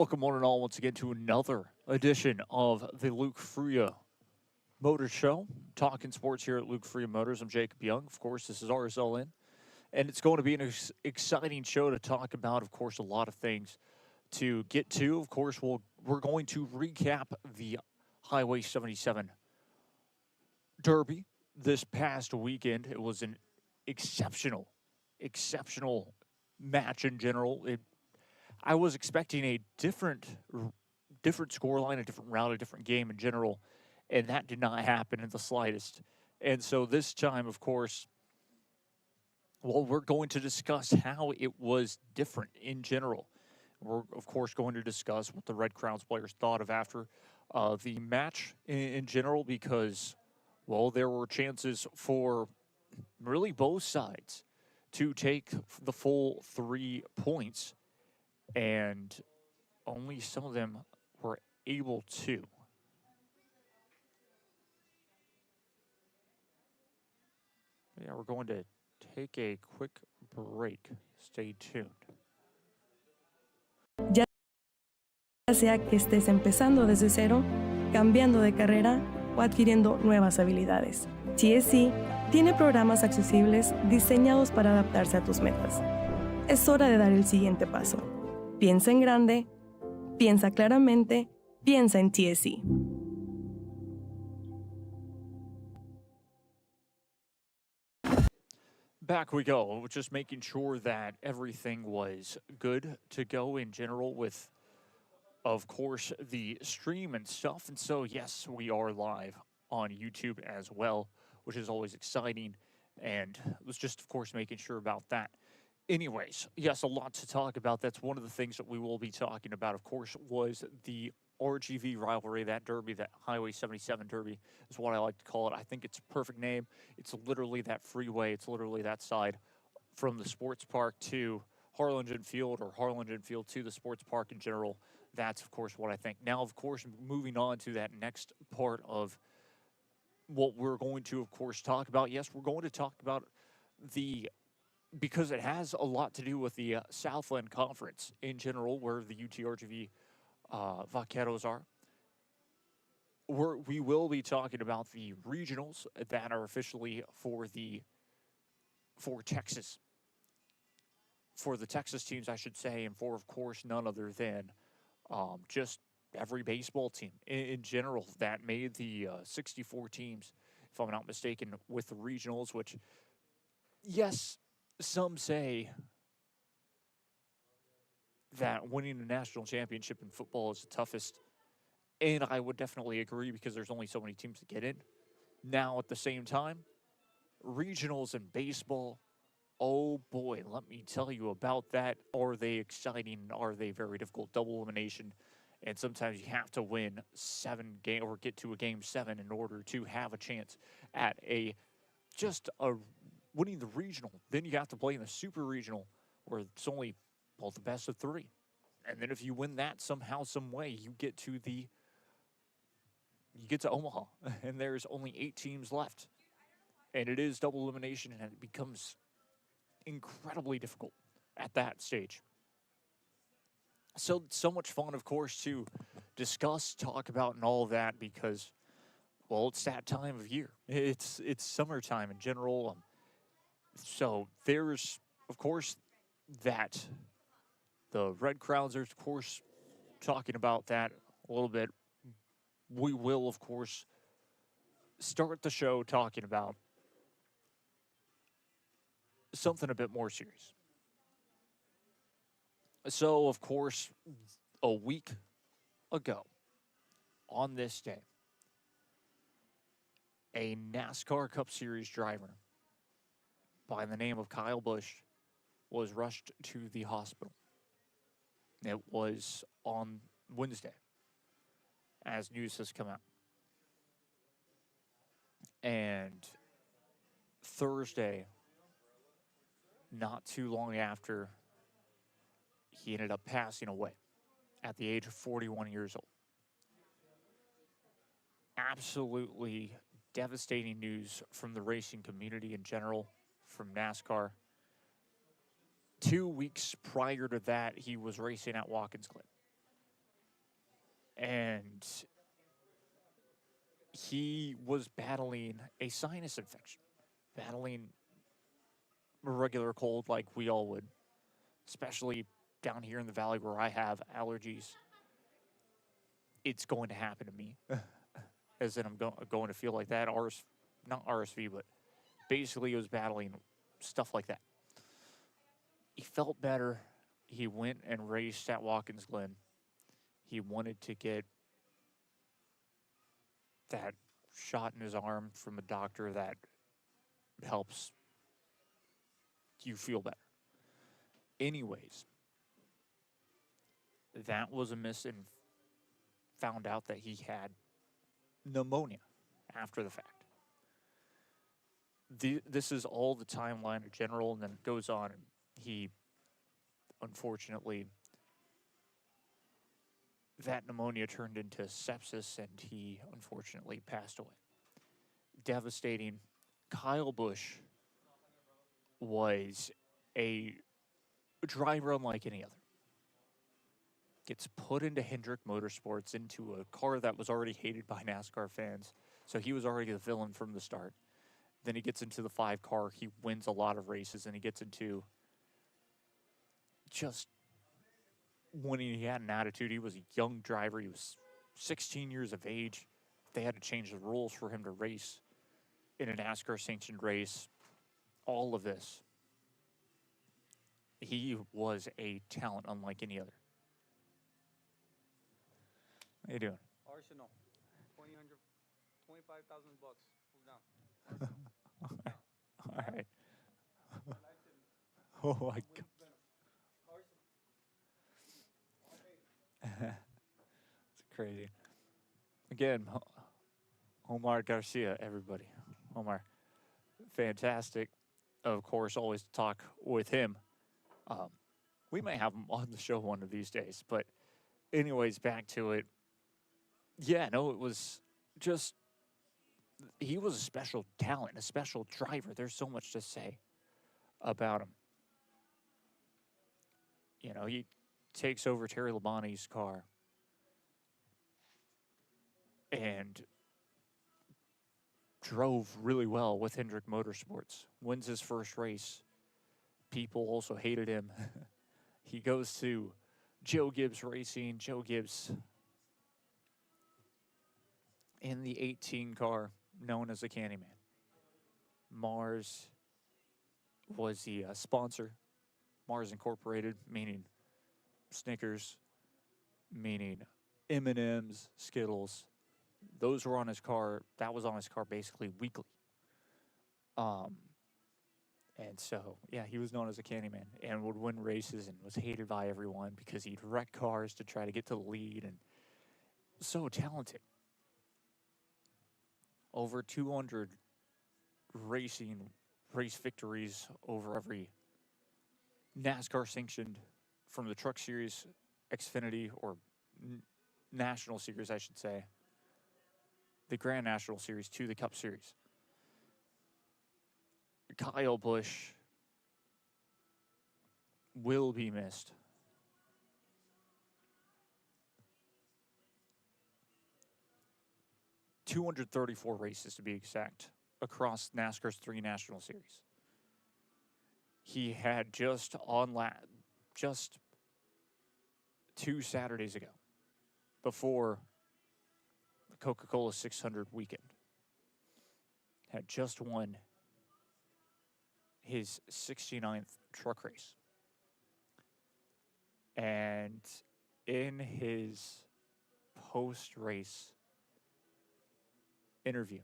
Welcome one and all once again to another edition of the Luke Fruia Motor Show. Talking sports here at Luke Fruia Motors. I'm Jacob Young. Of course, this is RSLN. And it's going to be an exciting show to talk about, of course, a lot of things to get to. Of course, we're going to recap the Highway 77 Derby this past weekend. It was an exceptional match in general. I was expecting a different scoreline, a different route, a different game in general, and that did not happen in the slightest. And so this time, of course, we're going to discuss how it was different in general. We're, of course, going to discuss what the Red Crowns players thought of after the match in general because, well, there were chances for really both sides to take the full 3 points, and only some of them were able to. Yeah, we're going to take a quick break. Stay tuned. Ya sea que estés empezando desde cero, cambiando de carrera o adquiriendo nuevas habilidades, TSC tiene programas accesibles diseñados para adaptarse a tus metas. Es hora de dar el siguiente paso. Piensa en grande, piensa claramente, piensa en TSC. Back we go, just making sure that everything was good to go in general with, of course, the stream and stuff. And so, yes, we are live on YouTube as well, which is always exciting. And it was just, of course, making sure about that. Anyways, yes, a lot to talk about. That's one of the things that we will be talking about, of course, was the RGV rivalry, that derby, that Highway 77 derby is what I like to call it. I think it's a perfect name. It's literally that freeway. It's literally that side from the sports park to Harlingen Field or Harlingen Field to the sports park in general. That's, of course, what I think. Now, of course, moving on to that next part of what we're going to, of course, talk about. Yes, we're going to talk about because it has a lot to do with the Southland Conference in general, where the UTRGV Vaqueros are. We will be talking about the regionals that are officially for Texas, for the Texas teams, I should say, and for, of course, none other than just every baseball team in general that made the 64 teams, if I'm not mistaken, with the regionals, which, yes, some say that winning a national championship in football is the toughest, and I would definitely agree because there's only so many teams to get in. Now, at the same time, regionals in baseball, oh boy, let me tell you about that. Are they exciting? Are they very difficult? Double elimination, and sometimes you have to win 7 games or get to a game 7 in order to have a chance at winning the regional. Then you have to play in the super regional where it's only the best of 3. And then if you win that somehow, some way, you get to Omaha, and there's only 8 teams left. And it is double elimination, and it becomes incredibly difficult at that stage. So much fun, of course, to discuss, talk about, and all of that because, well, it's that time of year. It's summertime in general. So there's, of course, that the Red Crowns are, of course, talking about that a little bit. We will, of course, start the show talking about something a bit more serious. So, of course, a week ago, on this day, a NASCAR Cup Series driver by the name of Kyle Busch was rushed to the hospital. It was on Wednesday, as news has come out. And Thursday, not too long after, he ended up passing away at the age of 41 years old. Absolutely devastating news from the racing community in general, from NASCAR. 2 weeks prior to that, he was racing at Watkins Glen. and he was battling a sinus infection, battling a regular cold like we all would, especially down here in the valley where I have allergies. It's going to happen to me, as in I'm going to feel like that. Not RSV, but basically he was battling stuff like that. He felt better. He went and raced at Watkins Glen. He wanted to get that shot in his arm from a doctor that helps you feel better. Anyways, that was a miss, and found out that he had pneumonia after the fact. This is all the timeline in general, and then it goes on. And he, unfortunately, that pneumonia turned into sepsis, and he unfortunately passed away. Devastating. Kyle Busch was a driver unlike any other. Gets put into Hendrick Motorsports, into a car that was already hated by NASCAR fans. So he was already the villain from the start. Then he gets into the 5 car. He wins a lot of races, and he gets into just when he had an attitude. He was a young driver. He was 16 years of age. They had to change the rules for him to race in a NASCAR sanctioned race. All of this. He was a talent unlike any other. How you doing? Arsenal, 25,000 bucks. Hold down. All right. Oh my God. It's crazy. Again, Omar Garcia, everybody. Omar, fantastic. Of course, always talk with him. We may have him on the show one of these days. But anyways, back to it. Yeah, no, it was just, he was a special talent, a special driver. There's so much to say about him. You know, he takes over Terry Labonte's car and drove really well with Hendrick Motorsports. Wins his first race. People also hated him. He goes to Joe Gibbs Racing. Joe Gibbs in the 18 car, known as the Candyman. Mars was the sponsor. Mars Incorporated, meaning Snickers, meaning M&M's, Skittles. Those were on his car. That was on his car basically weekly. And so, yeah, he was known as a Candyman and would win races and was hated by everyone because he'd wreck cars to try to get to the lead, and so talented. Over 200 race victories over every NASCAR sanctioned, from the Truck Series, Xfinity, or National Series, I should say, the Grand National Series to the Cup Series. Kyle Busch will be missed. $234 races to be exact across NASCAR's 3 National Series. He had just 2 Saturdays ago, before the Coca-Cola 600 weekend, had just won his 69th truck race. And in his post-race interview,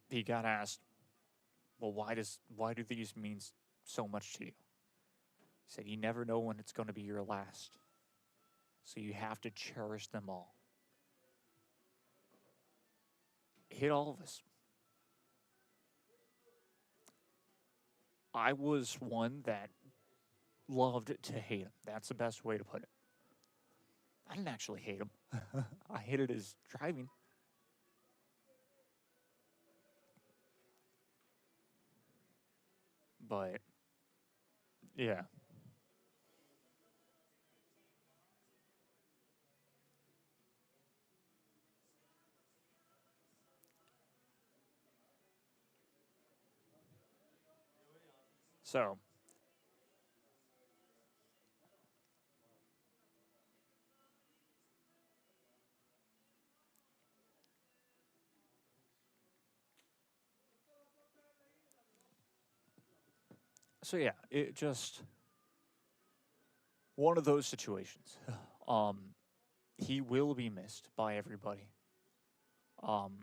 he got asked, well, why do these mean so much to you? He said, you never know when it's going to be your last, so you have to cherish them all. Hit all of us. I was one that loved to hate him. That's the best way to put it. I didn't actually hate him. I hated his driving. But, yeah. So, yeah, it just one of those situations. He will be missed by everybody. Um,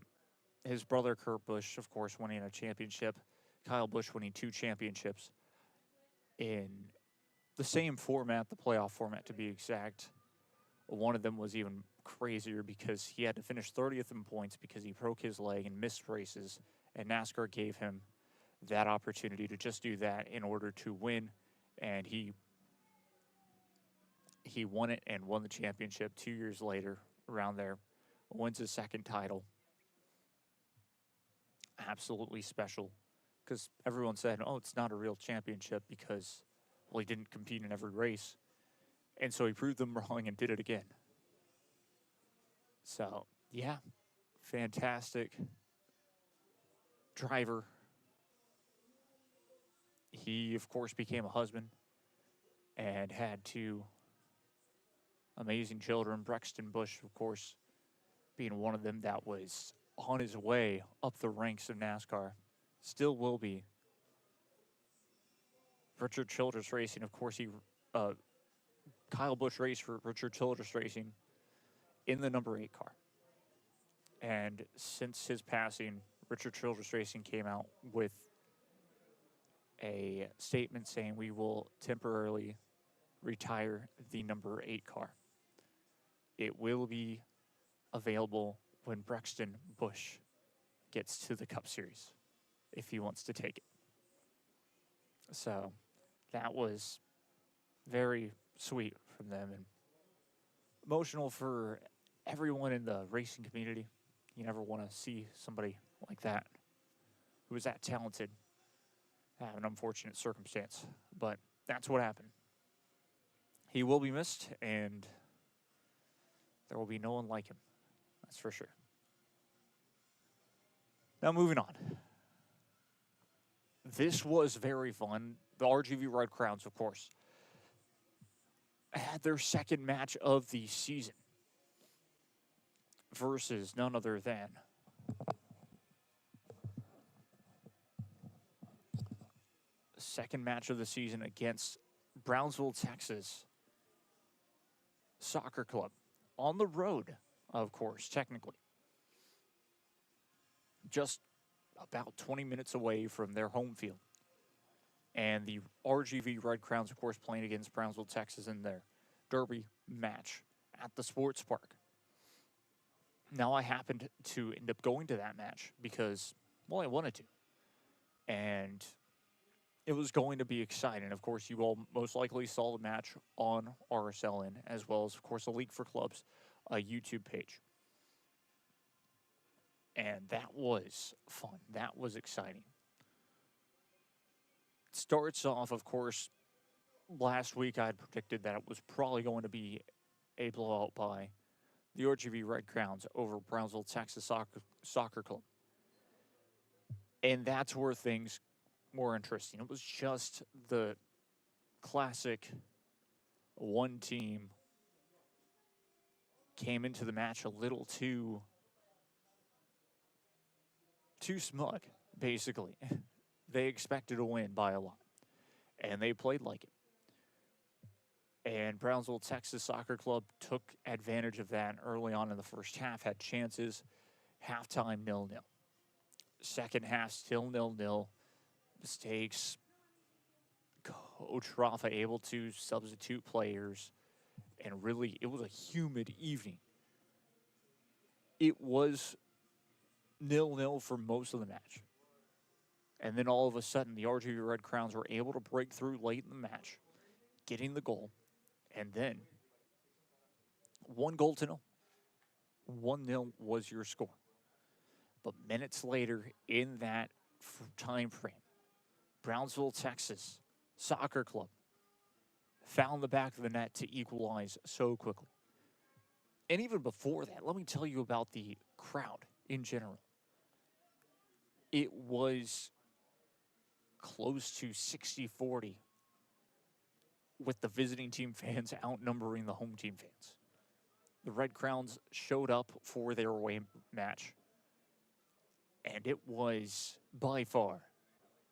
his brother Kurt Busch, of course, winning a championship. Kyle Busch winning 2 championships in the same format, the playoff format to be exact. One of them was even crazier because he had to finish 30th in points because he broke his leg and missed races, and NASCAR gave him that opportunity to just do that in order to win, and he won it and won the championship 2 years later, around there, wins his second title. Absolutely special, because everyone said, oh, it's not a real championship because, well, he didn't compete in every race. And so he proved them wrong and did it again. So, yeah, fantastic driver. He, of course, became a husband and had 2 amazing children. Brexton Busch, of course, being one of them that was on his way up the ranks of NASCAR. Still will be. Richard Childress Racing, of course, Kyle Busch raced for Richard Childress Racing in the number 8 car. And since his passing, Richard Childress Racing came out with a statement saying we will temporarily retire the number 8 car. It will be available when Brexton Busch gets to the Cup Series, if he wants to take it. So that was very sweet from them and emotional for everyone in the racing community. You never want to see somebody like that who is that talented have an unfortunate circumstance, but that's what happened. He will be missed, and there will be no one like him. That's for sure. Now, moving on. This was very fun. The RGV Red Crowns, of course, had their second match of the season versus none other than second match of the season against Brownsville, Texas Soccer Club. On the road, of course, technically. Just about 20 minutes away from their home field. And the RGV Red Crowns, of course, playing against Brownsville, Texas in their derby match at the sports park. Now, I happened to end up going to that match because, well, I wanted to. And it was going to be exciting. Of course, you all most likely saw the match on RSLN, as well as, of course, the League for Clubs YouTube page. And that was fun. That was exciting. It starts off, of course, last week I had predicted that it was probably going to be a blowout by the RGV Red Crowns over Brownsville, Texas Soccer Club. And that's where things were interesting. It was just the classic one team came into the match a little too smug, basically. They expected to win by a lot, and they played like it. And Brownsville, Texas Soccer Club took advantage of that early on in the first half, had chances, halftime 0-0. Second half still 0-0. Mistakes. Coach Rafa able to substitute players, and really, it was a humid evening. It was 0-0 for most of the match. And then all of a sudden, the RGV Red Crowns were able to break through late in the match, getting the goal. And then 1-0. 1-0 was your score. But minutes later in that time frame, Brownsville, Texas Soccer Club found the back of the net to equalize so quickly. And even before that, let me tell you about the crowd in general. It was close to 60-40, with the visiting team fans outnumbering the home team fans. The Red Crowns showed up for their away match, and it was by far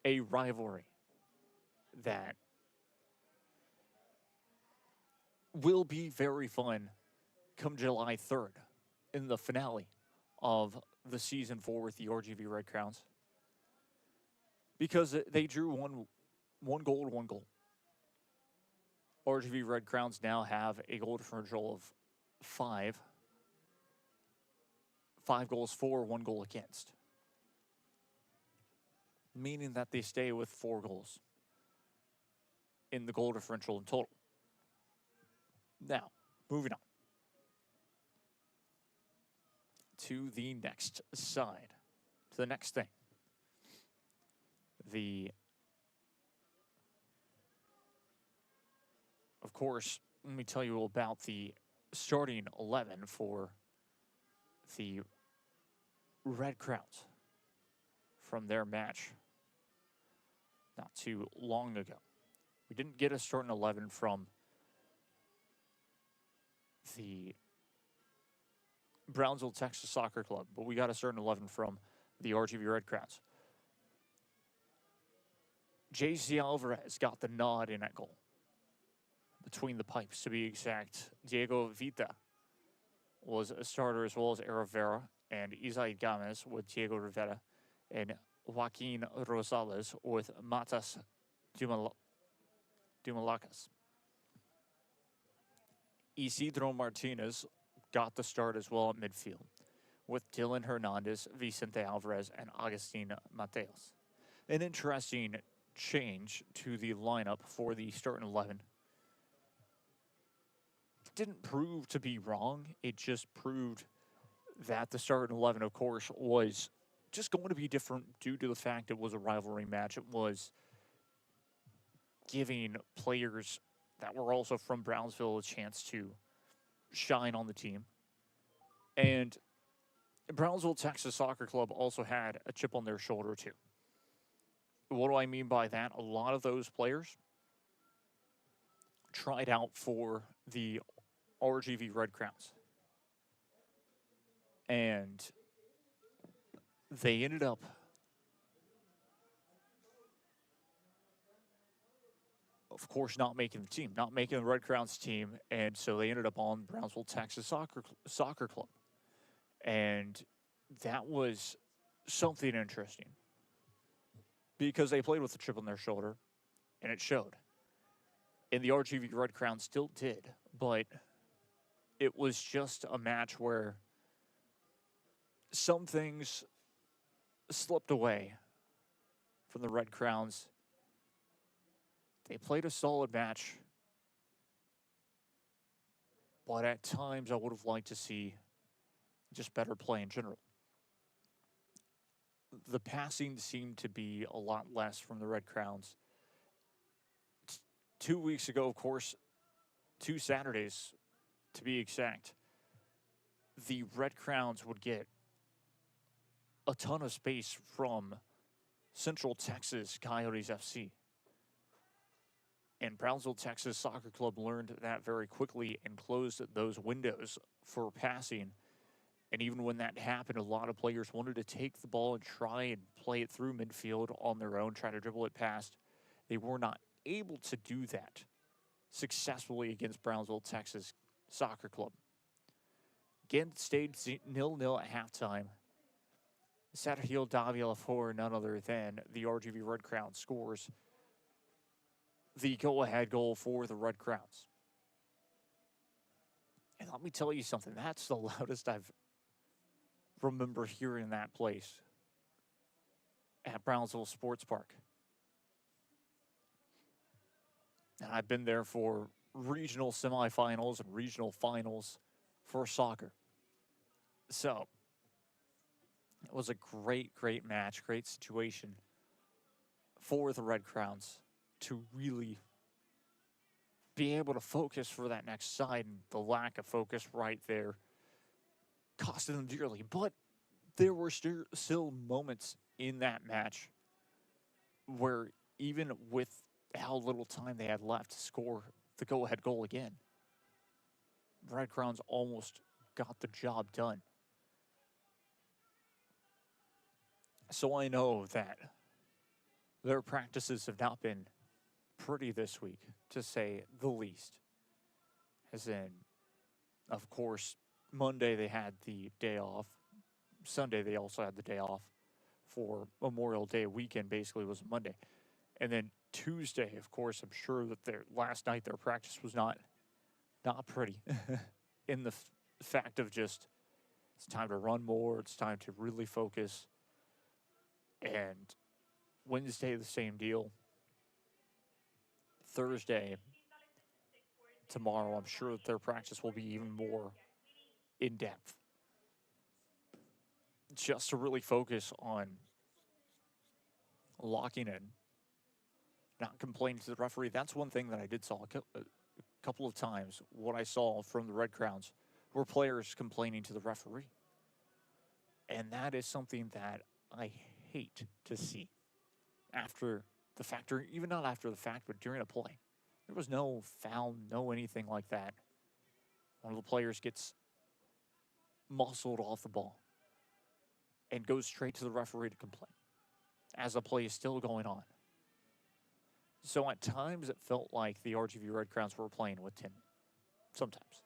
a rivalry that will be very fun come July 3rd in the finale of the season 4 with the RGV Red Crowns, because they drew one goal to one goal. RGV Red Crowns now have a goal differential of 5 goals for, 1 goal against, meaning that they stay with 4 goals in the goal differential in total. Now, moving on to the next side, to the next thing. Of course, let me tell you about the starting 11 for the Red Crowns from their match not too long ago. We didn't get a starting 11 from the Brownsville, Texas Soccer Club, but we got a starting 11 from the RGV Red Crowns. J.C. Alvarez got the nod in at goal. Between the pipes, to be exact. Diego Vita was a starter, as well as Rivera and Isaid Gomez with Diego Rivera, and Joaquin Rosales with Matas Dumalacas. Isidro Martinez got the start as well at midfield, with Dylan Hernandez, Vicente Alvarez, and Agustin Mateos. An interesting change to the lineup for the starting 11. Didn't prove to be wrong. It just proved that the starting 11, of course, was just going to be different due to the fact it was a rivalry match. It was giving players that were also from Brownsville a chance to shine on the team. And Brownsville, Texas Soccer Club also had a chip on their shoulder, too. What do I mean by that? A lot of those players tried out for the RGV Red Crowns. And they ended up of course not making the team, not making the Red Crowns team, and so they ended up on Brownsville, Texas Soccer Club. And that was something interesting because they played with a chip on their shoulder, and it showed. And the RGV Red Crowns still did, but it was just a match where some things slipped away from the Red Crowns. They played a solid match, but at times I would have liked to see just better play in general. The passing seemed to be a lot less from the Red Crowns. 2 weeks ago, of course, 2 Saturdays to be exact, the Red Crowns would get a ton of space from Central Texas Coyotes FC. And Brownsville, Texas Soccer Club learned that very quickly and closed those windows for passing. And even when that happened, a lot of players wanted to take the ball and try and play it through midfield on their own, try to dribble it past. They were not able to do that successfully against Brownsville, Texas Soccer Club. Again, it stayed 0-0 at halftime. Sergio Davila for none other than the RGV Red Crowns scores the go-ahead goal for the Red Crowns. And let me tell you something, that's the loudest I've remember hearing that place at Brownsville Sports Park. And I've been there for regional semifinals and regional finals for soccer. So it was a great, great match, great situation for the Red Crowns to really be able to focus for that next side, and the lack of focus right there costed them dearly. But there were still moments in that match where even with how little time they had left to score the go-ahead goal again, Red Crowns almost got the job done. So I know that their practices have not been pretty this week, to say the least. As in, of course, Monday they had the day off. Sunday they also had the day off for Memorial Day weekend, basically was Monday. And then Tuesday, of course, I'm sure that last night their practice was not pretty in the fact of just it's time to run more, it's time to really focus. And Wednesday, the same deal. Thursday, tomorrow, I'm sure that their practice will be even more in depth. Just to really focus on locking in, not complaining to the referee. That's one thing that I did saw a couple of times. What I saw from the Red Crowns were players complaining to the referee. And that is something that I hate to see after the fact, or even not after the fact, but during a play. There was no foul, no anything like that. One of the players gets muscled off the ball and goes straight to the referee to complain as the play is still going on. So at times it felt like the RGV Red Crowns were playing with 10. Sometimes.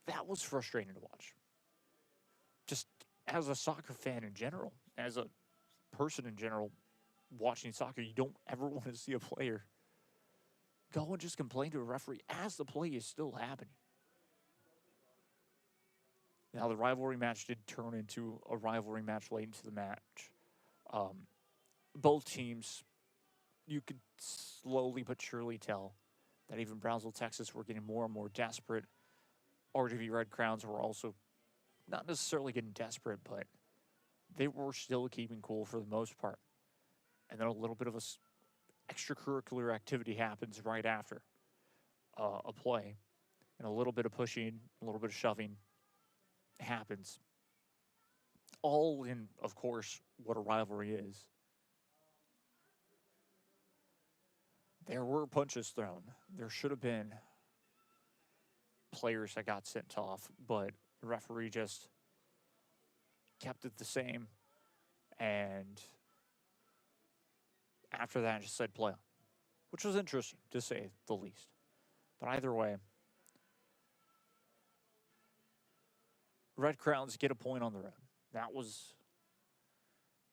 That was frustrating to watch. Just as a soccer fan in general, as a person in general watching soccer, you don't ever want to see a player go and just complain to a referee as the play is still happening. Now, the rivalry match did turn into a rivalry match late into the match. Both teams, you could slowly but surely tell that even Brownsville, Texas were getting more and more desperate. RGV Red Crowns were also not necessarily getting desperate, but they were still keeping cool for the most part. And then a little bit of a extracurricular activity happens right after a play. And a little bit of pushing, a little bit of shoving happens. All in, of course, what a rivalry is. There were punches thrown. There should have been players that got sent off, but the referee just kept it the same. And after that, just said play on, which was interesting, to say the least. But either way, Red Crowns get a point on the road. That was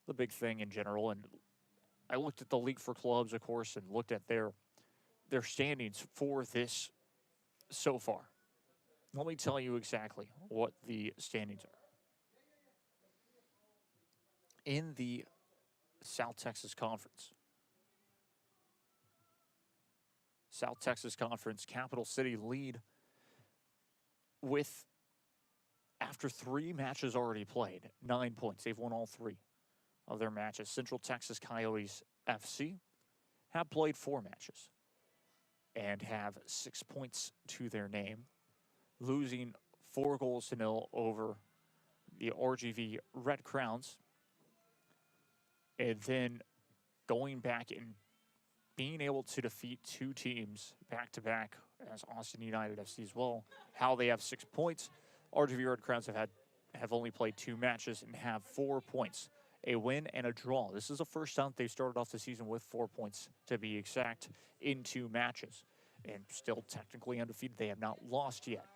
the big thing in general. And I looked at the League for Clubs, of course, and looked at their standings for this so far. Let me tell you exactly what the standings are. In the South Texas Conference, Capital City lead with, after 3 matches already played, 9 points. They've won all 3 of their matches. Central Texas Coyotes FC have played 4 matches and have 6 points to their name, losing 4-0 over the RGV Red Crowns, and then going back and being able to defeat 2 teams back-to-back as Austin United FC as well. How they have 6 points. RGV Red Crowns have only played 2 matches and have 4 points, a win and a draw. This is the first time they've started off the season with 4 points, to be exact, in 2 matches. And still technically undefeated. They have not lost yet.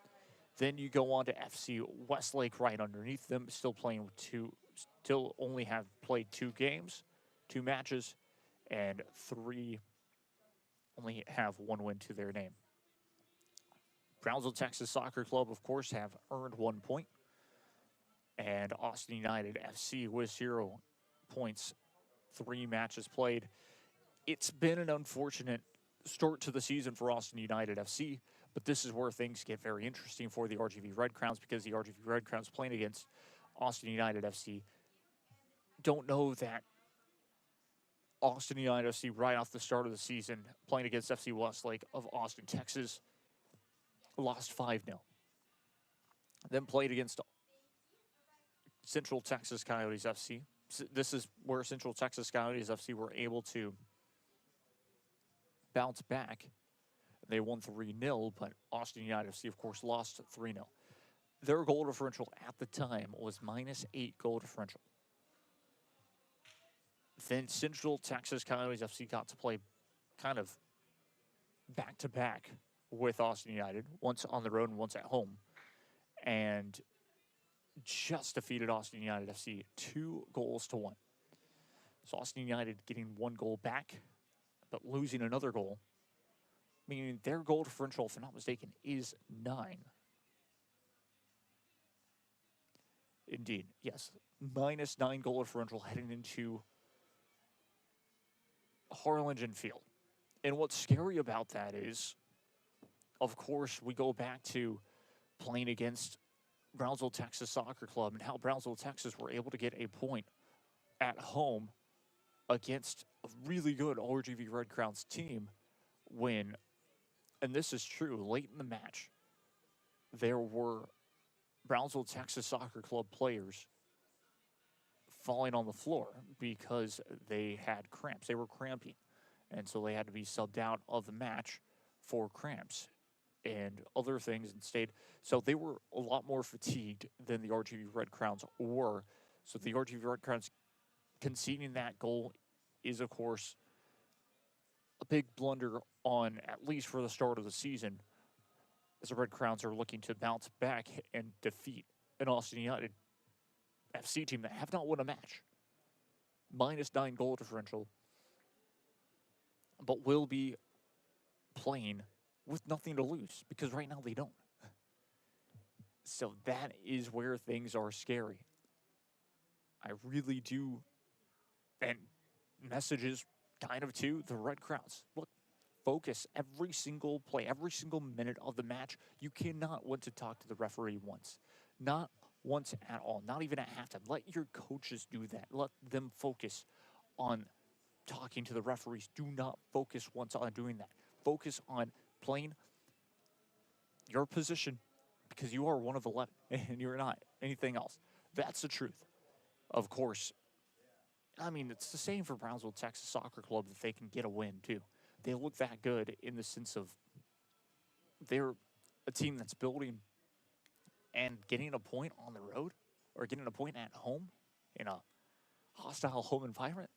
Then you go on to FC Westlake right underneath them, still only have played 2 games, 2 matches, and 3 only have 1 win to their name. Brownsville Texas Soccer Club, of course, have earned 1 point. And Austin United FC with 0 points, 3 matches played. It's been an unfortunate start to the season for Austin United FC, but this is where things get very interesting for the RGV Red Crowns, because the RGV Red Crowns playing against Austin United FC don't know that Austin United FC right off the start of the season, playing against FC Westlake of Austin, Texas, lost 5-0. Then played against Central Texas Coyotes FC, this is where Central Texas Coyotes FC were able to bounce back. They won 3-0, but Austin United FC, of course, lost 3-0. Their goal differential at the time was -8 goal differential. Then Central Texas Coyotes FC got to play kind of back-to-back with Austin United, once on the road and once at home, and just defeated Austin United FC 2-1. So Austin United getting 1 goal back, but losing another goal, meaning their goal differential, if I'm not mistaken, is 9. Indeed, yes. -9 goal differential heading into Harlingen Field. And what's scary about that is, of course, we go back to playing against Brownsville, Texas Soccer Club and how Brownsville, Texas were able to get a point at home against a really good RGV Red Crowns team when, and this is true, late in the match, there were Brownsville, Texas Soccer Club players falling on the floor because they had cramps. They were cramping, and so they had to be subbed out of the match for cramps and other things instead. So they were a lot more fatigued than the RGV Red Crowns were. So the RGV Red Crowns conceding that goal is, of course, a big blunder on, at least for the start of the season, as the Red Crowns are looking to bounce back and defeat an Austin United FC team that have not won a match. -9 goal differential, but will be playing with nothing to lose, because right now they don't. So that is where things are scary. I really do. And messages kind of to the Red Crowns. Look, focus every single play, every single minute of the match. You cannot want to talk to the referee once. Not once at all. Not even at halftime. Let your coaches do that. Let them focus on talking to the referees. Do not focus once on doing that. Focus on playing your position, because you are one of 11 and you're not anything else. That's the truth. Of course, I mean, it's the same for Brownsville, Texas Soccer Club, that they can get a win too. They look that good in the sense of they're a team that's building and getting a point on the road, or getting a point at home in a hostile home environment.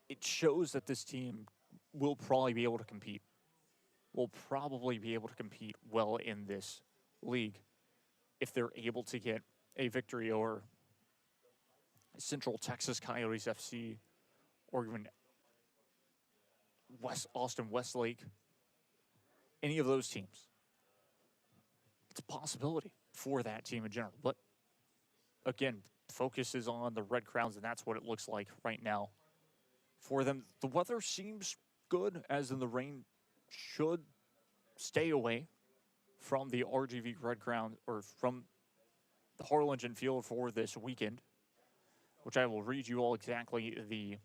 It shows that this team will probably be able to compete. Will probably be able to compete well in this league if they're able to get a victory over Central Texas Coyotes FC, or even Austin Westlake, any of those teams. It's a possibility for that team in general. But again, focus is on the Red Crowns, and that's what it looks like right now for them. The weather seems good, as in the rain should stay away from the RGV Red Crowns, or from the Harlingen Field for this weekend, which I will read you all exactly the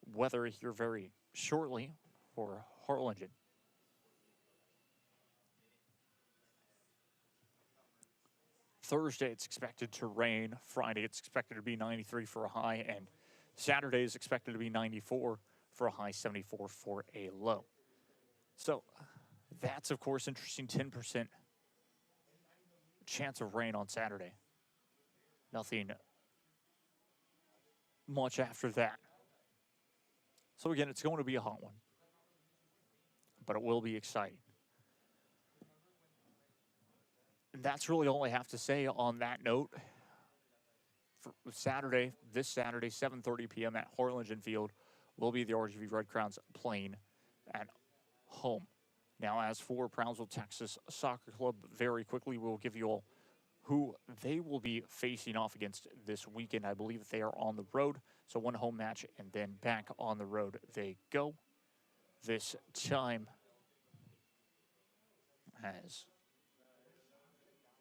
weather here very shortly for Harlingen. Thursday, it's expected to rain. Friday, it's expected to be 93 for a high, and Saturday is expected to be 94 for a high, 74 for a low. So that's, of course, interesting. 10% chance of rain on Saturday. Nothing much after that. So again, it's going to be a hot one, but it will be exciting. And that's really all I have to say on that note. For Saturday, this Saturday, 7:30 p.m. at Harlingen Field, will be the RGV Red Crowns playing at home. Now, as for Brownsville, Texas Soccer Club, very quickly, we'll give you all who they will be facing off against this weekend. I believe they are on the road, so one home match and then back on the road they go. This time, as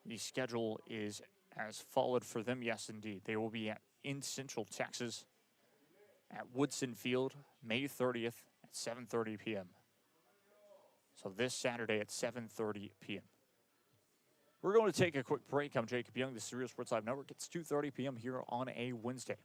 the schedule is as followed for them. Yes, indeed. They will be in Central Texas at Woodson Field, May 30th at 7:30 p.m. So this Saturday at 7:30 p.m. We're going to take a quick break. I'm Jacob Young. This is Real Sports Live Network. It's 2:30 p.m. here on a Wednesday.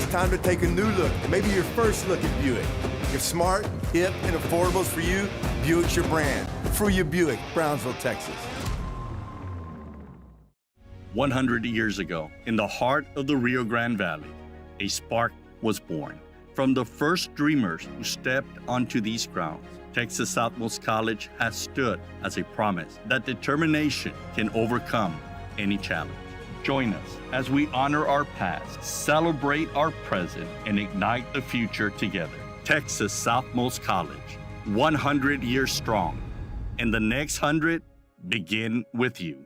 Time to take a new look, maybe your first look at Buick. If smart, hip, and affordable is for you, Buick's your brand. Fruia Buick, Brownsville, Texas. 100 years ago, in the heart of the Rio Grande Valley, a spark was born. From the first dreamers who stepped onto these grounds, Texas Southmost College has stood as a promise that determination can overcome any challenge. Join us as we honor our past, celebrate our present, and ignite the future together. Texas Southmost College, 100 years strong, and the next 100 begin with you.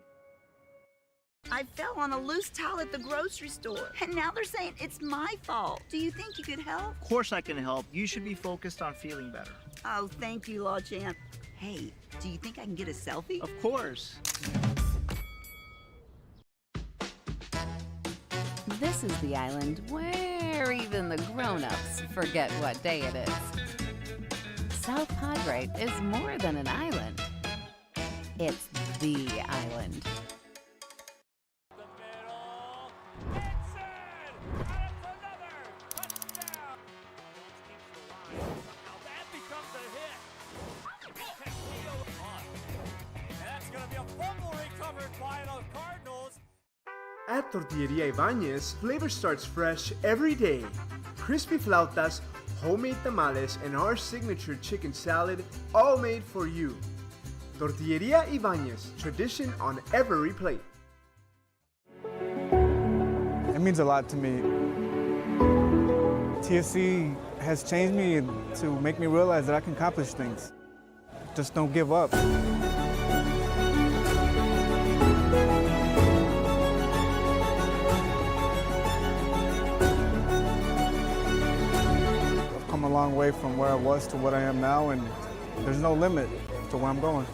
I fell on a loose towel at the grocery store, and now they're saying it's my fault. Do you think you could help? Of course I can help. You should be focused on feeling better. Oh, thank you, Law Champ. Hey, do you think I can get a selfie? Of course. This is the island where even the grown-ups forget what day it is. South Padre is more than an island. It's the island. At Tortilleria Ibañez, flavor starts fresh every day. Crispy flautas, homemade tamales, and our signature chicken salad, all made for you. Tortilleria Ibañez, tradition on every plate. It means a lot to me. TFC has changed me to make me realize that I can accomplish things. Just don't give up. A long way from where I was to what I am now, and there's no limit to where I'm going.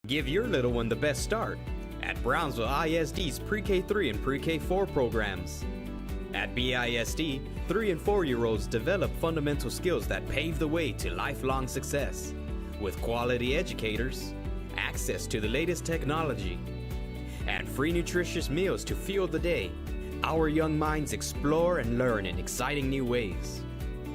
Give your little one the best start at Brownsville ISD's Pre-K3 and Pre-K4 programs. At BISD, 3 and 4-year-olds develop fundamental skills that pave the way to lifelong success. With quality educators, access to the latest technology, and free nutritious meals to fuel the day, our young minds explore and learn in exciting new ways.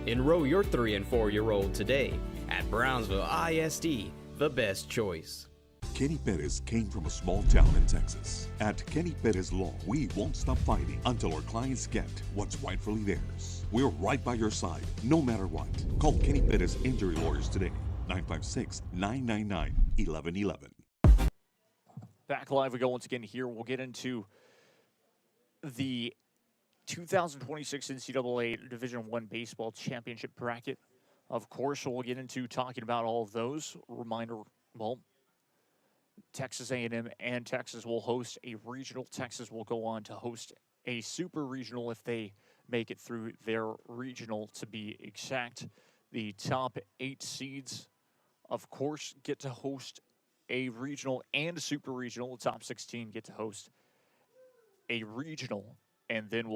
Enroll your 3 and 4-year-old today at Brownsville ISD, the best choice. Kenny Perez came from a small town in Texas. At Kenny Perez Law, we won't stop fighting until our clients get what's rightfully theirs. We're right by your side, no matter what. Call Kenny Perez Injury Lawyers today, 956-999-1111. Back live we go once again here. We'll get into the 2026 NCAA Division I Baseball Championship bracket. Of course, we'll get into talking about all of those. Reminder, well, Texas A&M and Texas will host a regional. Texas will go on to host a super regional if they make it through their regional, to be exact. The top 8 seeds, of course, get to host a regional and a super regional. The top 16 get to host a regional, and then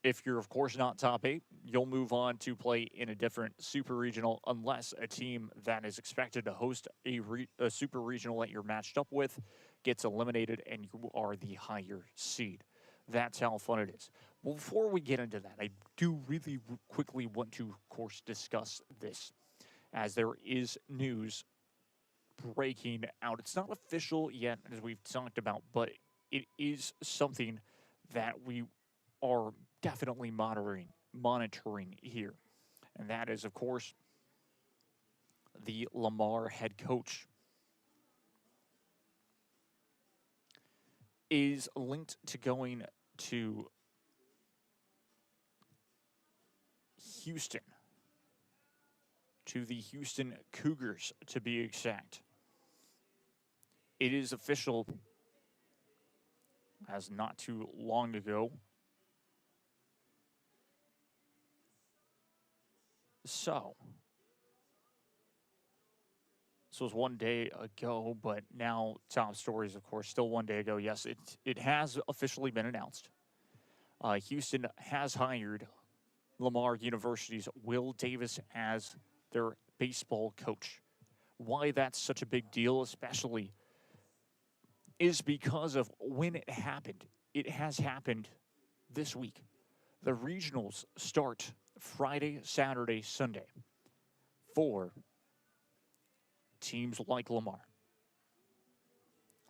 if you're, of course, not top 8, you'll move on to play in a different super regional unless a team that is expected to host a super regional that you're matched up with gets eliminated and you are the higher seed. That's how fun it is. Well, before we get into that, I do really quickly want to, of course, discuss this, as there is news breaking out. It's not official yet, as we've talked about, but it is something that we are definitely monitoring here. And that is, of course, the Lamar head coach is linked to going to Houston, to the Houston Cougars, to be exact. It is official as not too long ago. So, this was one day ago, but now top stories, of course, still one day ago. Yes, it has officially been announced. Houston has hired Lamar University's Will Davis as their baseball coach. Why that's such a big deal, especially, is because of when it happened. It has happened this week. The regionals start Friday, Saturday, Sunday for teams like Lamar.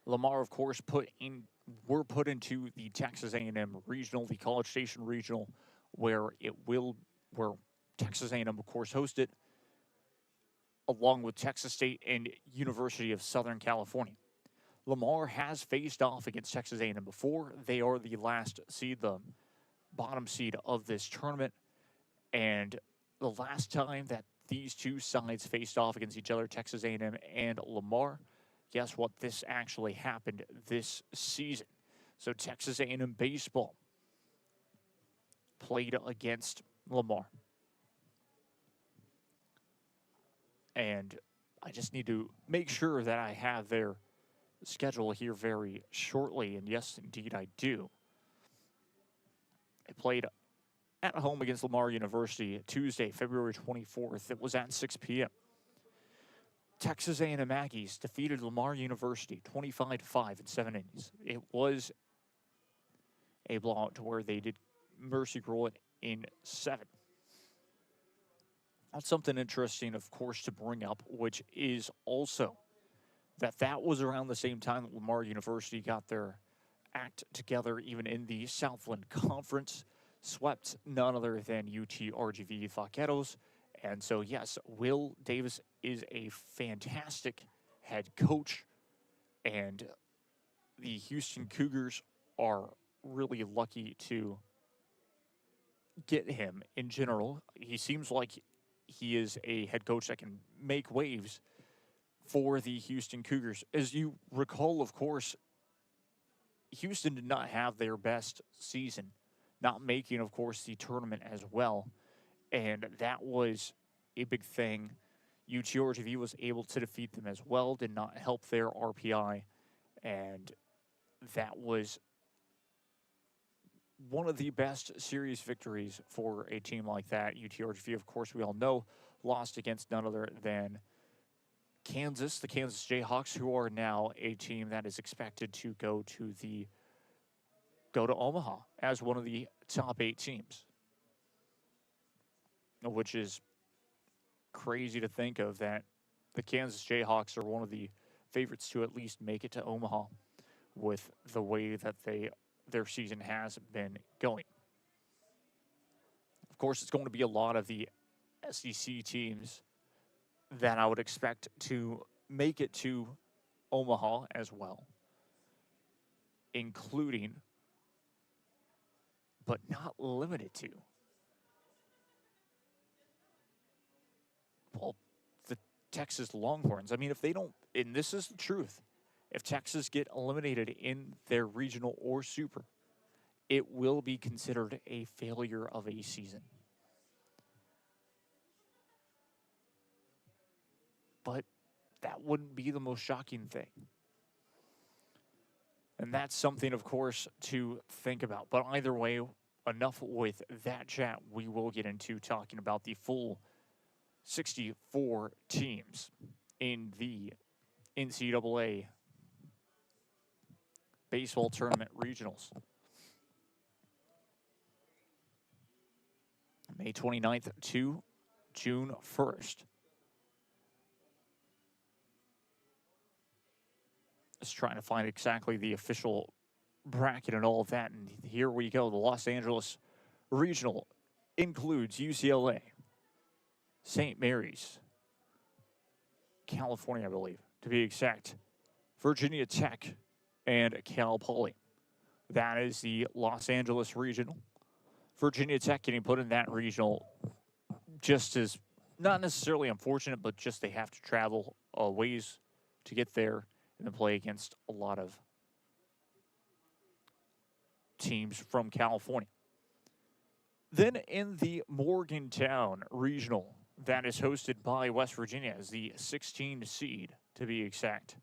Lamar, of course, were put into the Texas A&M regional, the College Station regional, where Texas A&M, of course, hosted, along with Texas State and University of Southern California. Lamar has faced off against Texas A&M before. They are the last seed, the bottom seed of this tournament. And the last time that these two sides faced off against each other, Texas A&M and Lamar, guess what? This actually happened this season. So Texas A&M baseball played against Lamar. And I just need to make sure that I have their schedule here very shortly. And yes, indeed, I do. They played at home against Lamar University Tuesday, February 24th. It was at 6 p.m. Texas A&M Aggies defeated Lamar University 25-5 in 7 innings. It was a blowout to where they did mercy rule it in 7. That's something interesting, of course, to bring up, which is also that was around the same time that Lamar University got their act together, even in the Southland Conference, swept none other than UT-RGV Vaqueros. And so, yes, Will Davis is a fantastic head coach, and the Houston Cougars are really lucky to get him in general. He seems like he is a head coach that can make waves for the Houston Cougars. As you recall, of course, Houston did not have their best season, not making, of course, the tournament as well. And that was a big thing. UT-RGV was able to defeat them as well, did not help their RPI. And that was one of the best series victories for a team like that. UT-RGV, of course, we all know, lost against none other than Kansas, the Kansas Jayhawks, who are now a team that is expected to go to Omaha as one of the top 8 teams, which is crazy to think of, that the Kansas Jayhawks are one of the favorites to at least make it to Omaha with the way that their season has been going. Of course, it's going to be a lot of the SEC teams that I would expect to make it to Omaha as well, including, but not limited to, well, the Texas Longhorns. I mean, if they don't, and this is the truth, if Texas get eliminated in their regional or super, it will be considered a failure of a season. But that wouldn't be the most shocking thing. And that's something, of course, to think about. But either way, enough with that chat. We will get into talking about the full 64 teams in the NCAA baseball tournament regionals. May 29th to June 1st. Just trying to find exactly the official bracket and all of that. And here we go. The Los Angeles Regional includes UCLA, St. Mary's, California, I believe, to be exact, Virginia Tech, and Cal Poly. That is the Los Angeles Regional. Virginia Tech getting put in that regional just as, not necessarily unfortunate, but just they have to travel a ways to get there and then play against a lot of teams from California. Then in the Morgantown Regional, that is hosted by West Virginia as the 16 seed, to be exact.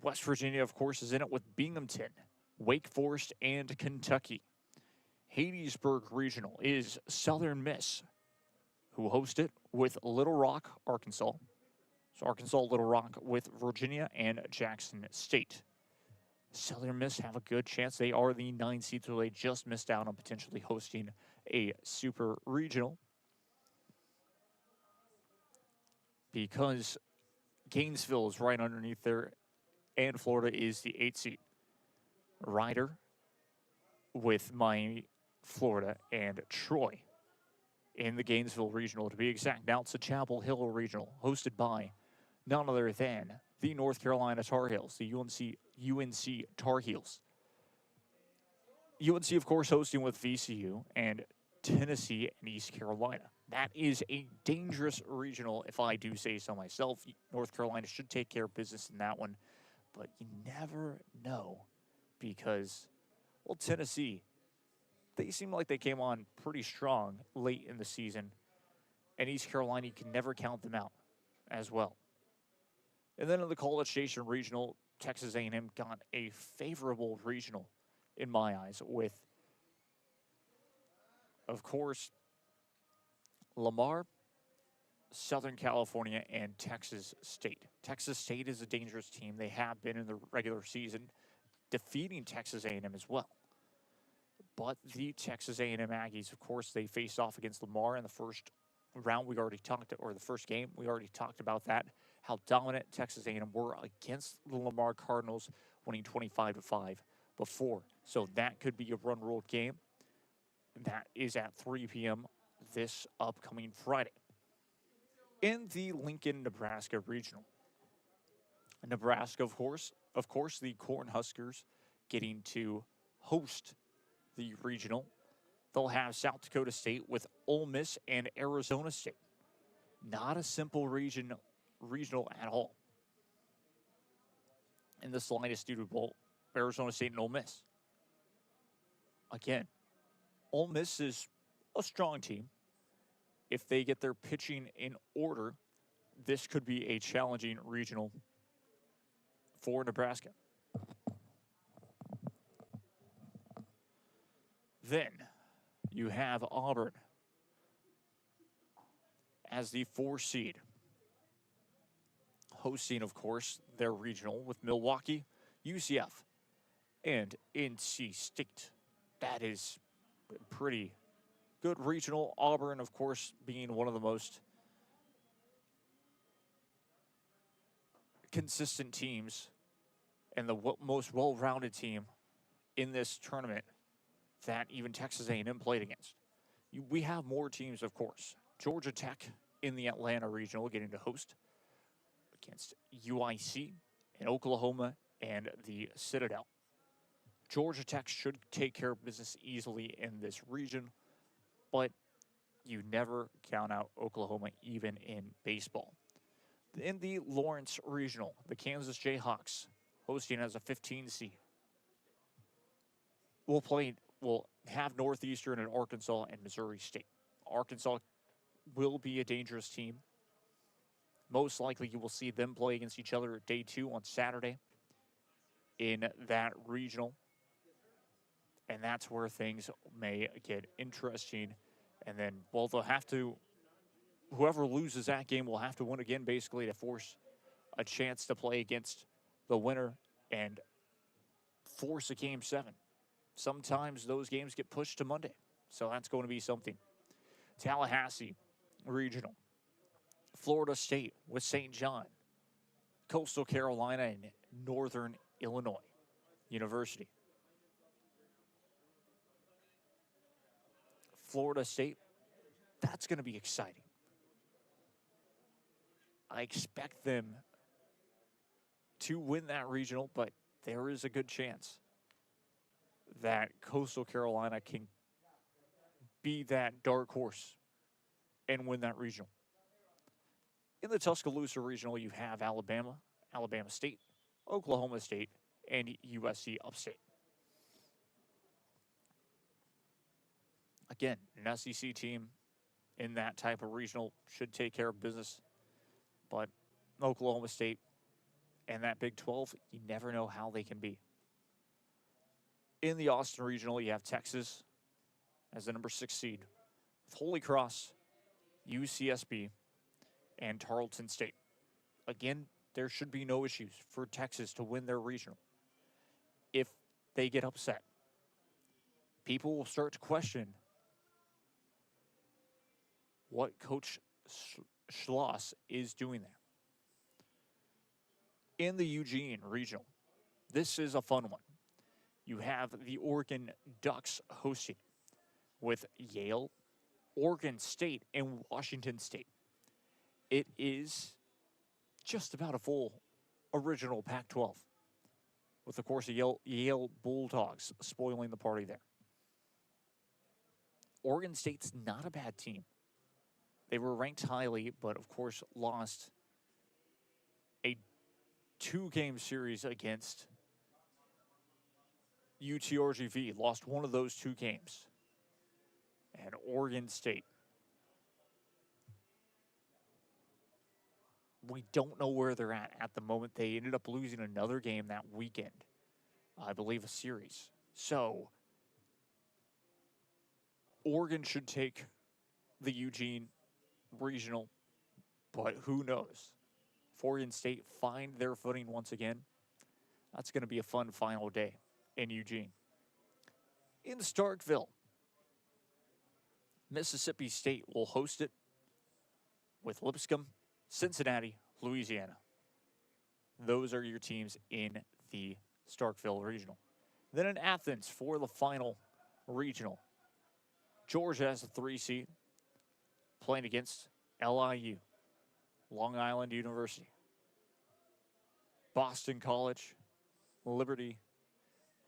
West Virginia, of course, is in it with Binghamton, Wake Forest, and Kentucky. Hattiesburg Regional is Southern Miss, who host it with Little Rock, Arkansas. So Arkansas, Little Rock with Virginia and Jackson State. Southern Miss have a good chance. They are the 9 seed, so they just missed out on potentially hosting a super regional, because Gainesville is right underneath there, and Florida is the 8 seed. Ryder with Miami, Florida, and Troy in the Gainesville Regional, to be exact. Now it's the Chapel Hill Regional, hosted by none other than the North Carolina Tar Heels, the UNC Tar Heels. UNC, of course, hosting with VCU and Tennessee and East Carolina. That is a dangerous regional, if I do say so myself. North Carolina should take care of business in that one, but you never know because, well, Tennessee, they seem like they came on pretty strong late in the season, and East Carolina, you can never count them out as well. And then in the College Station Regional, Texas A&M got a favorable regional in my eyes with, of course, Lamar, Southern California, and Texas State. Texas State is a dangerous team. They have been in the regular season, defeating Texas A&M as well. But the Texas A&M Aggies, of course, they faced off against Lamar in the first round. The first game, we already talked about that, how dominant Texas A&M were against the Lamar Cardinals, winning 25-5 before. So that could be a run-ruled game. That is at 3 p.m. this upcoming Friday. In the Lincoln, Nebraska Regional. Nebraska, of course, the Cornhuskers getting to host the regional. They'll have South Dakota State with Ole Miss and Arizona State. Not a simple regional at all. In the slightest due to Arizona State and Ole Miss. Again, Ole Miss is a strong team. If they get their pitching in order, this could be a challenging regional for Nebraska. Then you have Auburn as the 4 seed, hosting, of course, their regional with Milwaukee, UCF, and NC State. That is a pretty good regional. Auburn, of course, being one of the most consistent teams and the most well-rounded team in this tournament that even Texas A&M played against. We have more teams, of course. Georgia Tech in the Atlanta Regional getting to host against UIC and Oklahoma and the Citadel. Georgia Tech should take care of business easily in this region, but you never count out Oklahoma even in baseball. In the Lawrence Regional, the Kansas Jayhawks hosting as a 15 seed. We'll have Northeastern and Arkansas and Missouri State. Arkansas will be a dangerous team. Most likely you will see them play against each other at day 2 on Saturday in that regional. And that's where things may get interesting. And then, well, they'll have to, whoever loses that game will have to win again, basically, to force a chance to play against the winner and force a Game 7. Sometimes those games get pushed to Monday. So that's going to be something. Tallahassee Regional. Florida State with St. John. Coastal Carolina and Northern Illinois University. Florida State, that's going to be exciting. I expect them to win that regional, but there is a good chance that Coastal Carolina can be that dark horse and win that regional. In the Tuscaloosa Regional, you have Alabama, Alabama State, Oklahoma State, and USC Upstate. Again, an SEC team in that type of regional should take care of business. But Oklahoma State and that Big 12, you never know how they can be. In the Austin Regional, you have Texas as the number 6 seed with Holy Cross, UCSB, and Tarleton State. Again, there should be no issues for Texas to win their regional. If they get upset, people will start to question what Coach Schloss is doing there. In the Eugene Regional, this is a fun one. You have the Oregon Ducks hosting with Yale, Oregon State, and Washington State. It is just about a full original Pac-12, with, of course, the Yale Bulldogs spoiling the party there. Oregon State's not a bad team. They were ranked highly, but, of course, lost a 2-game series against UTRGV, lost one of those 2 games. And Oregon State, we don't know where they're at the moment. They ended up losing another game that weekend, I believe a series. So Oregon should take the Eugene Regional, but who knows? If Oregon State find their footing once again, that's going to be a fun final day in Eugene. In Starkville, Mississippi State will host it with Lipscomb, Cincinnati, Louisiana. Those are your teams in the Starkville Regional. Then in Athens for the final regional, Georgia has a 3 seed playing against LIU, Long Island University. Boston College, Liberty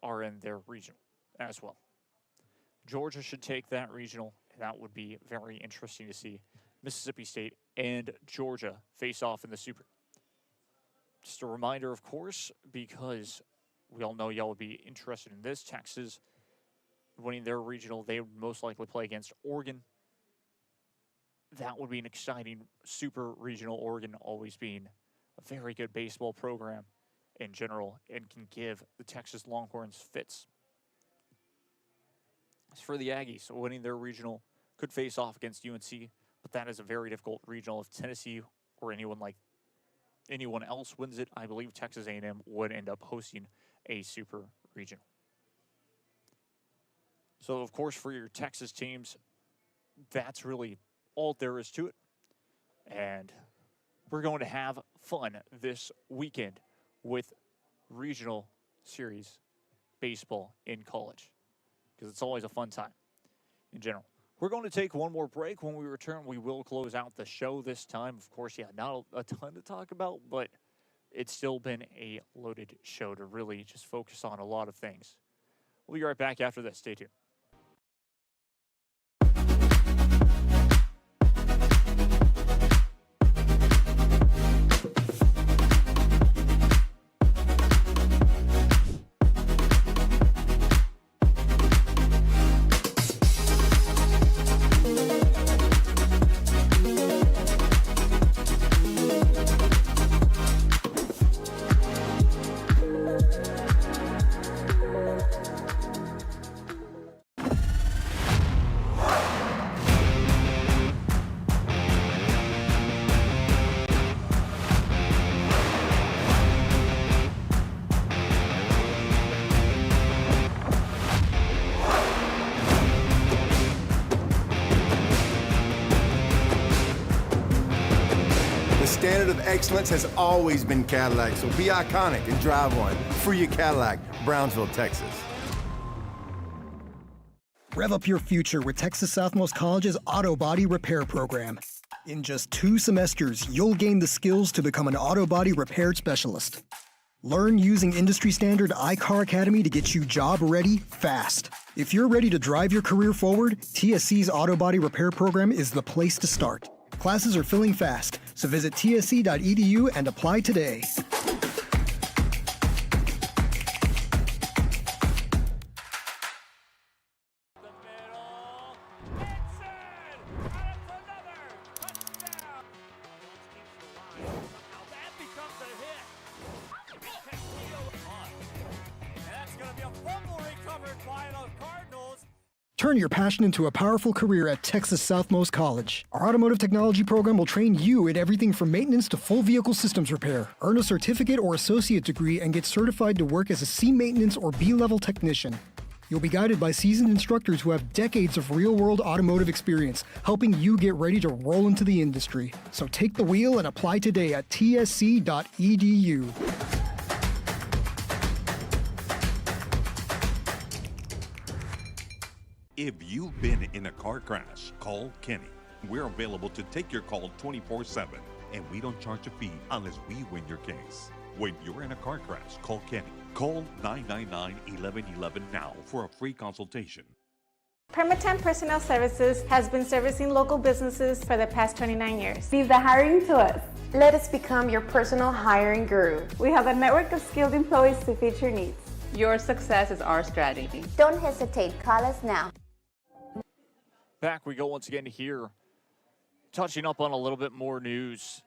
are in their regional as well. Georgia should take that regional. That would be very interesting to see Mississippi State and Georgia face off in the Super. Just a reminder, of course, because we all know y'all would be interested in this. Texas winning their regional, they would most likely play against Oregon. That would be an exciting Super regional. Oregon always being a very good baseball program in general and can give the Texas Longhorns fits. As for the Aggies, winning their regional could face off against UNC, but that is a very difficult regional. If Tennessee or anyone else wins it, I believe Texas A&M would end up hosting a Super regional. So, of course, for your Texas teams, that's really all there is to it. And we're going to have fun this weekend with regional series baseball in college, because it's always a fun time in general. We're going to take one more break. When we return, we will close out the show this time. Of course, not a ton to talk about, but it's still been a loaded show to really just focus on a lot of things. We'll be right back after this. Stay tuned. The standard of excellence has always been Cadillac, so be iconic and drive one. Fruia Cadillac, Brownsville, Texas. Rev up your future with Texas Southmost College's Auto Body Repair Program. In just 2 semesters, you'll gain the skills to become an auto body repair specialist. Learn using industry standard iCar Academy to get you job ready fast. If you're ready to drive your career forward, TSC's Auto Body Repair Program is the place to start. Classes are filling fast, so visit tsc.edu and apply today. Turn your passion into a powerful career at Texas Southmost College. Our automotive technology program will train you in everything from maintenance to full vehicle systems repair. Earn a certificate or associate degree and get certified to work as a C maintenance or B-level technician. You'll be guided by seasoned instructors who have decades of real-world automotive experience, helping you get ready to roll into the industry. So take the wheel and apply today at tsc.edu. If you've been in a car crash, call Kenny. We're available to take your call 24/7, and we don't charge a fee unless we win your case. When you're in a car crash, call Kenny. Call 999-1111 now for a free consultation. Permatemp Personnel Services has been servicing local businesses for the past 29 years. Leave the hiring to us. Let us become your personal hiring guru. We have a network of skilled employees to fit your needs. Your success is our strategy. Don't hesitate. Call us now. Back we go once again here, touching up on a little bit more news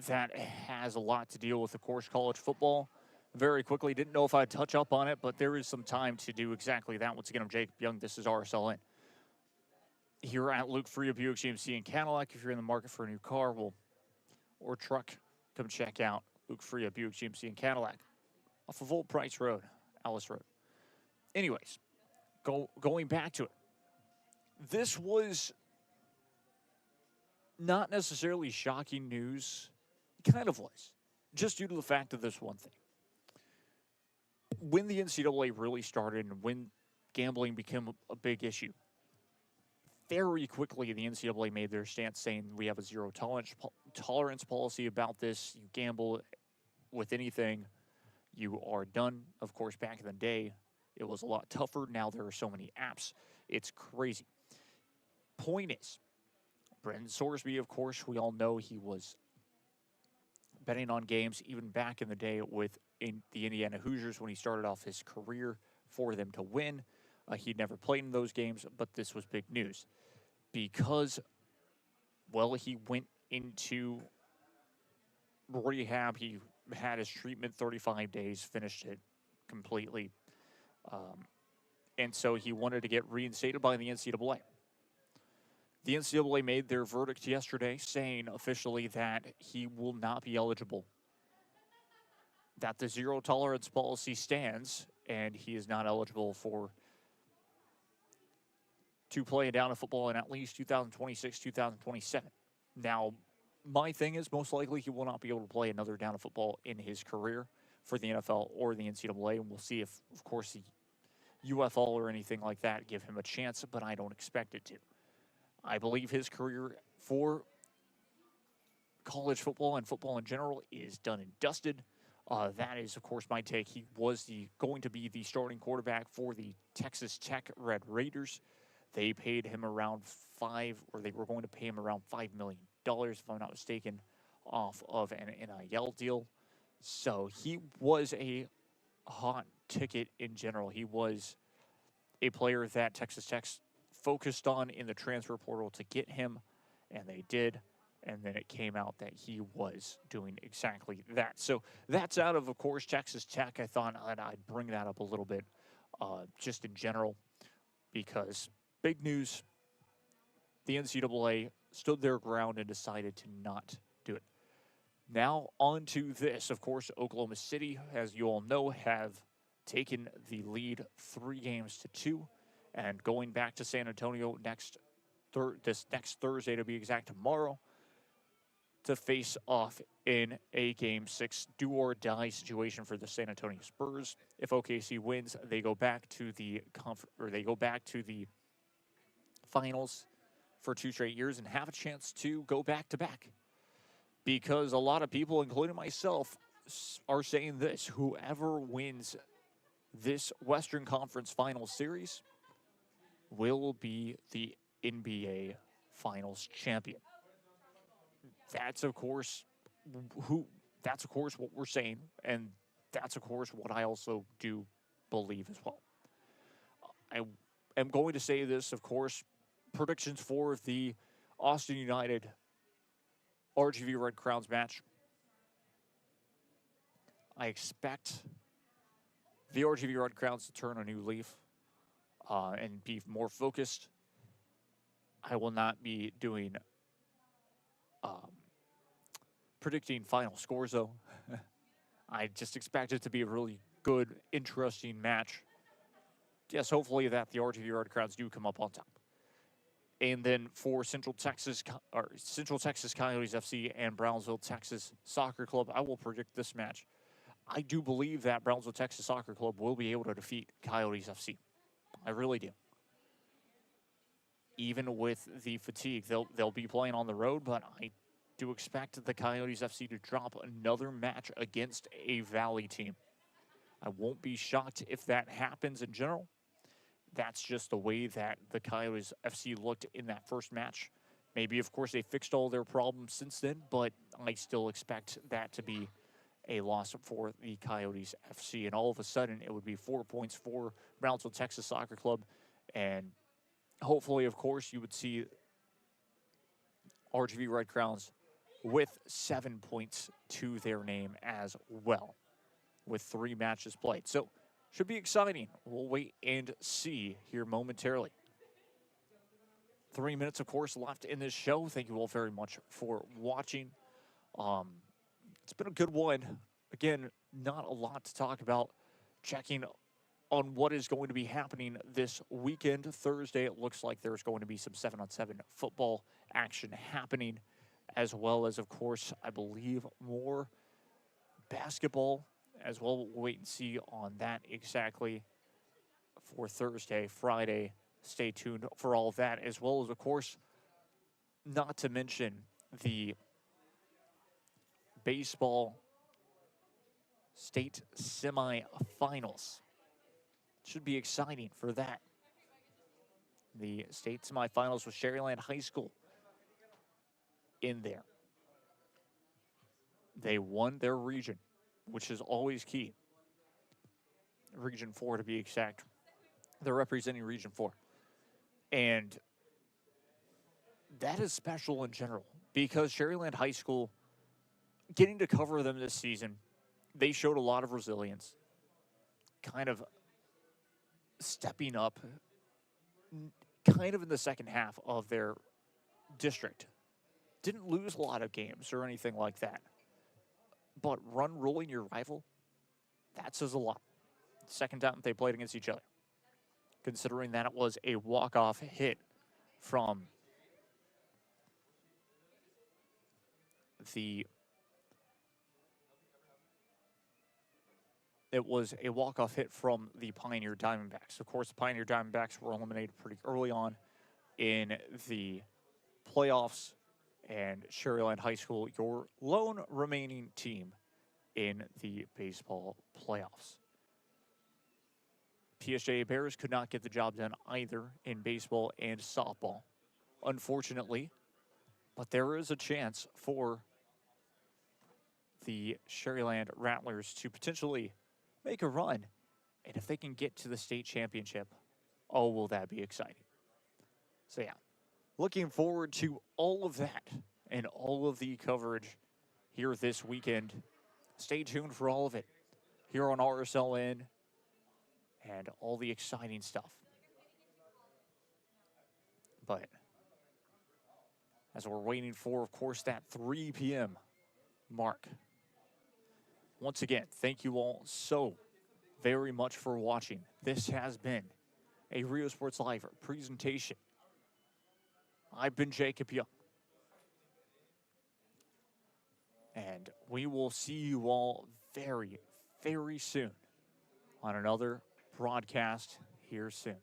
that has a lot to deal with, of course, college football. Very quickly, didn't know if I'd touch up on it, but there is some time to do exactly that. Once again, I'm Jacob Young. This is RSLN. Here at Luke Fruia Buick GMC in Cadillac. If you're in the market for a new car or truck, come check out Luke Fruia Buick GMC in Cadillac off of Old Price Road, Alice Road. Anyways, going back to it. This was not necessarily shocking news. It kind of was, just due to the fact of this one thing. When the NCAA really started and when gambling became a big issue, very quickly the NCAA made their stance saying we have a zero tolerance policy about this. You gamble with anything, you are done. Of course, back in the day, it was a lot tougher. Now there are so many apps. It's crazy. Point is, Brendan Sorsby, of course, we all know he was betting on games even back in the day with the Indiana Hoosiers when he started off his career for them to win. He'd never played in those games, but this was big news because, well, he went into rehab. He had his treatment 35 days, finished it completely. And so he wanted to get reinstated by the NCAA. The NCAA made their verdict yesterday, saying officially that he will not be eligible, that the zero tolerance policy stands, and he is not eligible to play a down of football in at least 2026, 2027. Now, my thing is most likely he will not be able to play another down of football in his career for the NFL or the NCAA, and we'll see if, of course, the UFL or anything like that give him a chance, but I don't expect it to. I believe his career for college football and football in general is done and dusted. That is, of course, my take. He was going to be the starting quarterback for the Texas Tech Red Raiders. They paid him around they were going to pay him around $5 million, if I'm not mistaken, off of an NIL deal. So he was a hot ticket in general. He was a player that Texas Tech focused on in the transfer portal to get him, and they did. And then it came out that he was doing exactly that. So that's out of course, Texas Tech. I thought I'd bring that up a little bit just in general because big news, the NCAA stood their ground and decided to not do it. Now on to this. Of course, Oklahoma City, as you all know, have taken the lead 3-2 and going back to San Antonio this next Thursday, to be exact, tomorrow, to face off in a Game 6 do-or-die situation for the San Antonio Spurs. If OKC wins, they go back to the finals for 2 straight years and have a chance to go back-to-back. Because a lot of people, including myself, are saying this: whoever wins this Western Conference Finals series will be the NBA Finals champion. That's of course what we're saying, and that's of course what I also do believe as well. I am going to say this, of course, predictions for the Austin United RGV Red Crowns match. I expect the RGV Red Crowns to turn a new leaf. and be more focused. I will not be doing predicting final scores, though. I just expect it to be a really good, interesting match. Yes, hopefully that the RTV Red Crowns do come up on top. And then for Central Texas Coyotes FC and Brownsville, Texas Soccer Club, I will predict this match. I do believe that Brownsville, Texas Soccer Club will be able to defeat Coyotes FC. I really do. Even with the fatigue, they'll be playing on the road, but I do expect the Coyotes FC to drop another match against a Valley team. I won't be shocked if that happens in general. That's just the way that the Coyotes FC looked in that first match. Maybe, of course, they fixed all their problems since then, but I still expect that to be a loss for the Coyotes FC. And all of a sudden, it would be 4 points for Brownsville, Texas Soccer Club. And hopefully, of course, you would see RTV Red Crowns with 7 points to their name as well, with 3 matches played. So, should be exciting. We'll wait and see here momentarily. 3 minutes, of course, left in this show. Thank you all very much for watching. It's been a good one. Again, not a lot to talk about. Checking on what is going to be happening this weekend. Thursday, it looks like there's going to be some 7-on-7 football action happening, as well as, of course, I believe more basketball as well. We'll wait and see on that exactly for Thursday, Friday. Stay tuned for all of that, as well as, of course, not to mention the baseball state semifinals. Should be exciting for that. The state semifinals with Sherryland High School in there. They won their region, which is always key. Region 4 to be exact. They're representing Region 4. And that is special in general because Sherryland High School, getting to cover them this season, they showed a lot of resilience, kind of stepping up kind of in the second half of their district. Didn't lose a lot of games or anything like that. But run rolling your rival, that says a lot. Second time they played against each other. Considering that it was a walk-off hit from the Pioneer Diamondbacks. Of course, the Pioneer Diamondbacks were eliminated pretty early on in the playoffs, and Sherryland High School, your lone remaining team in the baseball playoffs. PSJA Bears could not get the job done either in baseball and softball, unfortunately, but there is a chance for the Sherryland Rattlers to potentially make a run, and if they can get to the state championship, oh, will that be exciting. So yeah, looking forward to all of that and all of the coverage here this weekend. Stay tuned for all of it here on RSLN and all the exciting stuff. But as we're waiting for, of course, that 3 p.m. mark. Once again, thank you all so very much for watching. This has been a Rio Sports Live presentation. I've been Jacob Young. And we will see you all very, very soon on another broadcast here soon.